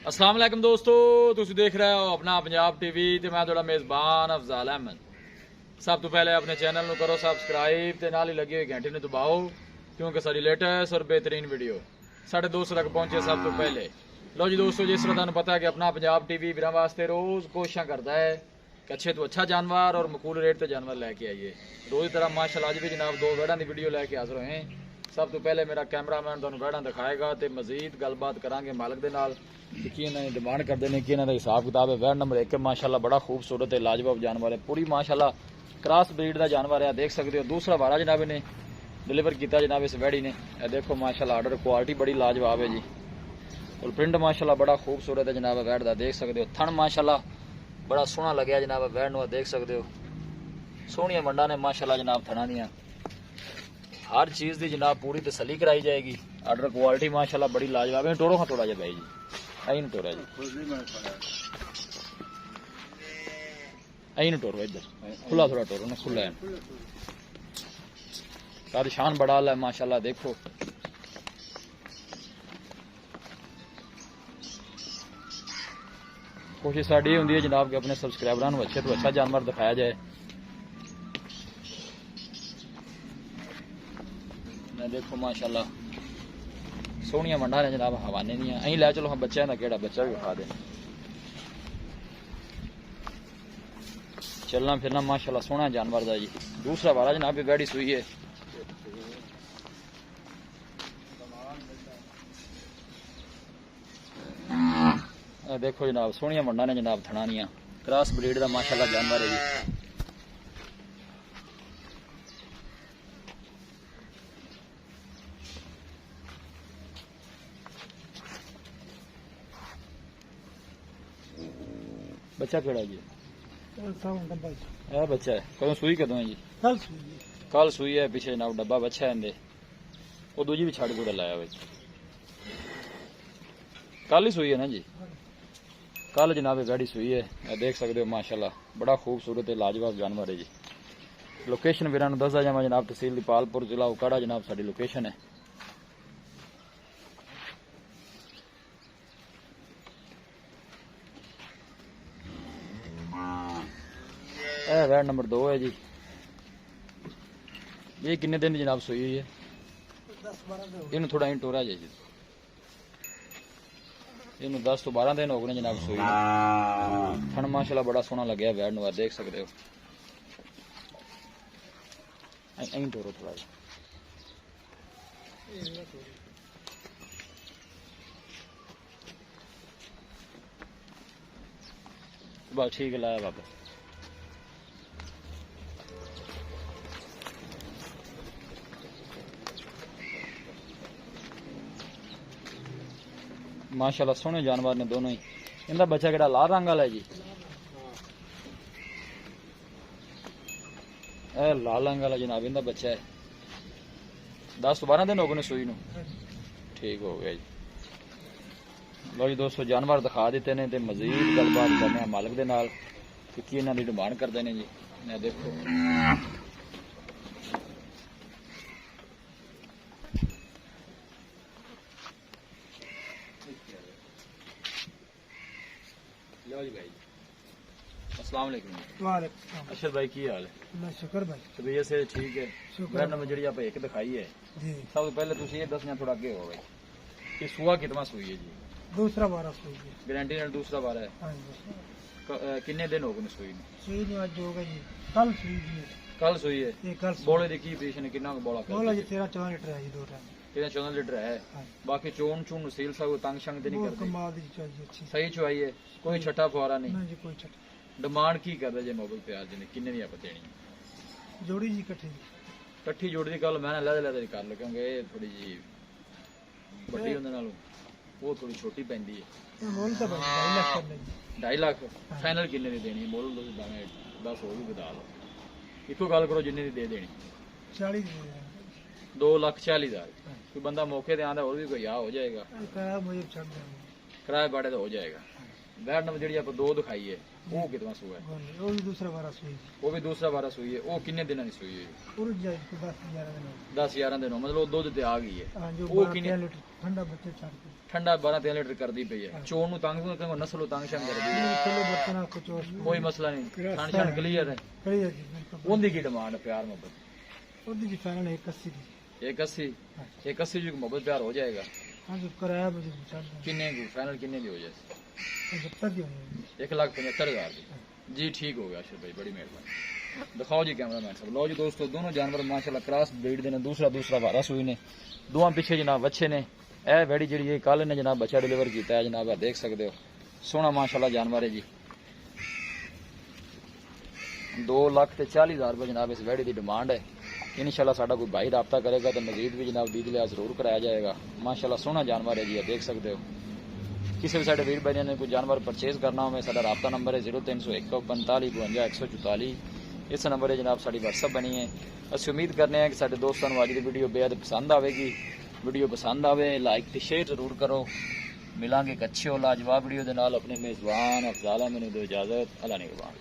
अस्सलाम वालेकुम दोस्तों, तुम देख रहे हो अपना पंजाब टीवी ते मैं थोड़ा मेज़बान अफजाल अहमद। सब तो पहले अपने चैनल को करो सबसक्राइब ते नाल ही लगी हुई घंटी नूं दबाओ क्योंकि सारी लेटेस्ट और बेहतरीन वीडियो साढ़े दोस्तों तक पहुंचे सब तो पहले। लो जी दोस्तों, जिस तरह तुहानूं पता है कि अपना पंजाब टीवी वीरां वास्ते रोज़ कोशिशां करता है कि अच्छे तो अच्छा जानवर और मकूल रेट ते जानवर लैके आइए। रोज़ की तरह माशाअल्लाह अज भी जनाब दो वेड़ां की वीडियो लैके हाज़र होए। सब तो पहले मेरा कैमरामैन तुहानूं वेड़ां दिखाएगा तो मजीद गलबात करांगे मालक दे नाल कि इन्होंने डिमांड करते हैं कि इन्हों हिसाब किताब है। वैड नंबर 1 माशाल्लाह बड़ा खूबसूरत है, लाजवाब जानवर है, पूरी माशाल्लाह क्रॉस ब्रीड का जानवर है, देख सकते हो। दूसरा वारा जनाब ने डिलीवर किया जनाब इस वैड़ी ने, देखो माशाल्लाह आर्डर क्वालिटी बड़ी लाजवाब है जी, और प्रिंट माशाल्लाह बड़ा खूबसूरत है जनाब वैड का, देख सकते हो। थन माशाल्लाह बड़ा सोहना लगे जनाब वैड नूं, देख सकते हो। सोहनिया मंडा ने माशाल्लाह जनाब थना दियां, हर चीज़ की जनाब पूरी तसली कराई जाएगी। आर्डर क्वालिटी माशाल्लाह बड़ी लाजवाब है। टोरो हाँ थोड़ा जहा भाई जी, आई नहीं टोरा जी, आई नहीं टोरो इधर खुला थोड़ा टोरो ना, खुला है यार, शान बड़ा है माशाल्लाह। देखो कोशिश साड़ी होंगी है जनाब कि अपने सबसक्राइबरां नूं अच्छे तो अच्छा जानवर दिखाया जाए। मैं देखो माशाल्लाह सोहनिया मंडा ने जनाब, हवाने दी अं लै चलो। हाँ बच्चा केड़ा बच्चा भी विखा दे। चलना फिरना माशाल्लाह सोहना जानवर दा जी। दूसरा वाला जनाब भी बैड़ी सुई है, देखो जनाब सोहनिया मंडा ने जनाब थनानिया, क्रॉस ब्रीड का माशाल्लाह जानवर है जी। बच्चा केड़ा जी? बच्चा है, कदों सुई कदों है जी? कल सुई है, पीछे जनाब डब्बा बच्चा है इंदे, वो दूजी भी छड़ कूड़ा लाया भाई, कल ही सुई है ना जी, कल जनाब गाड़ी सुई है, देख सकते हो माशाल्लाह बड़ा खूबसूरत है, लाजवाब जानवर है जी। लोकेशन वीरां नूं दसदा जावां जनाब, तहसील दीपालपुर जिला उकाड़ा जनाब साडी लोकेशन है। वैड नंबर 2 है जी। ये किन्ने दिन जनाब सोई हुई है? 10-12 थोड़ा इन टोरा जी, इन 10 तो 12 दिन हो गए जनाब सोई। थन माशाल्लाह बड़ा सोहना लगे वैड नूं, देख सकते हो। इन टोरो थोड़ा बस ठीक है, लाया बाबा। माशाल्लाह सोहने जानवर ने दोनों ही। इनका बच्चा केड़ा लाल रंग वाला है जी? लाल रंग वाला जनाब इनका बच्चा है। 10-12 दिन हो गए सुई नूं, ठीक हो गया जी। लो जी दोस्तों, जानवर दिखा दिते ने ते मजीद गलबात करने मालक दे नाल कि इन्हां दी डिमांड करते हैं जी। मैं देखो लो जी भाई, अस्सलाम वालेकुम। वालेकुम अशरफ भाई की हाल है? मैं शुक्र भाई, तबीयत से ठीक है? शुक्र वैड नंबर जी आप एक दिखाई है, जी। सब तो पहले तुम ये दसना थोड़ा आगे हो भाई कि सुआ कितना सुई है जी? दूसरा बारह सुई है। गारंटी नाल दूसरा बार है। हाँ जी, किन्ने दिन हो गए सुई नूं? सुई नहीं आज होगा जी, कल सुई जी, कल सुई है। ये कल बोले दी की पोजीशन है, कितना बोला बोला जी 13-14 लीटर है जी, 2 टाइम। 14 लीटर है। हाँ। बाकी चोन चून नसील सब तंग शंग ते नहीं बहुत करते? कमाल दी चाहिए अच्छी। सही चुआई है, कोई छठा फुआरा नहीं। ना जी कोई छट, डिमांड की करदे जे मोबाइल पे आज ने किन्ने दी आप देनी? जोड़ी जी कट्ठी कट्ठी जोड़ी दी गल मैं ना लहदे कर लो क्योंकि ये थोड़ी जी बड़ी होने नालों वो थोड़ी छोटी पैंदी है। ये बोल तो भाई 2.5 लाख कर लेंगे। 2.5 लाख फाइनल किन्ने दी देनी? बोल दो दाने 10 हो भी बता लो, इको गल करो जिन्ने दी दे देनी। 40 दे देंगे। 2,40,000। कोई बंदा मौके ते आंदा और भी कोई आ हो जाएगा, किराया मुझे छड़ देंगे। किराए बाड़े तो हो जाएगा। वैट नंबर जी आप दो दिखाई है वो कितना सूआ है? वो भी दूसरा बारह सुई जी वो भी दूसरा बारह सूई है। वो किन्ने दिन की सूई है? उड़ जाए इसको 10-11 दिन हो 10-11 दिन हो, मतलब दूध ते आ गई है। हाँ जो वो 12 लीटर ठंडा बच्चे छाड़ के ठंडा 12-13 लीटर कर दी पई है। चोन नु तंग कहो नस्ल तंग शंग कर दी है। चलो बर्तन आपको चोर कोई मसला नहीं, खान शान क्लियर है। कड़ी है जी बिल्कुल ओंदी की डिमांड है प्यार मोहब्बत? और जी फाइनल 81 की 81 जी मोहब्बत प्यार हो जाएगा। हाँ जो कराया मुझे चार किन्ने की फाइनल किन्ने की हो जाए? 75 की होनी 1,75,000 की। जी ठीक हो गया अशरफ भाई, बड़ी मेहरबानी। दिखाओ जी कैमरा मैन साहब। लो जी दोस्तों दोनों जानवर माशाल्लाह क्रॉस ब्रीड दे ने, दूसरा वारा सूई ने, दोवां पीछे जनाब बच्चे ने। ए वेड़ी जी कल ने जनाब बच्चा डिलीवर किया है जनाब, देख सकते हो सोहना माशाल्लाह जानवर है जी। 2,40,000 रुपये जनाब इस वेड़ी की डिमांड है। इंशाल्लाह साडा कोई भाई रब्ता करेगा तो मजीद भी जनाब दी लिहाज जरूर कराया जाएगा। माशाल्लाह सोहना जानवर है जी, देख सकते हो। किसी भी साढ़े वीर भाई ने कोई जानवर परचेज करना हो, साडा रब्ता नंबर है 0301 45 52 144। इस नंबर है जनाब साड़ी व्हाट्सअप बनी है। असं उम्मीद करने हैं कि साडे दोस्तों को अज की वीडियो बेहद पसंद आएगी। वीडियो पसंद आवे लाइक तो शेयर जरूर करो। मिलांगे एक अच्छे और लाजवाब वीडियो के नाल। अपने मेजबान अफजाल अहमद नूं दो इजाजत। अल्लाह निगहबान।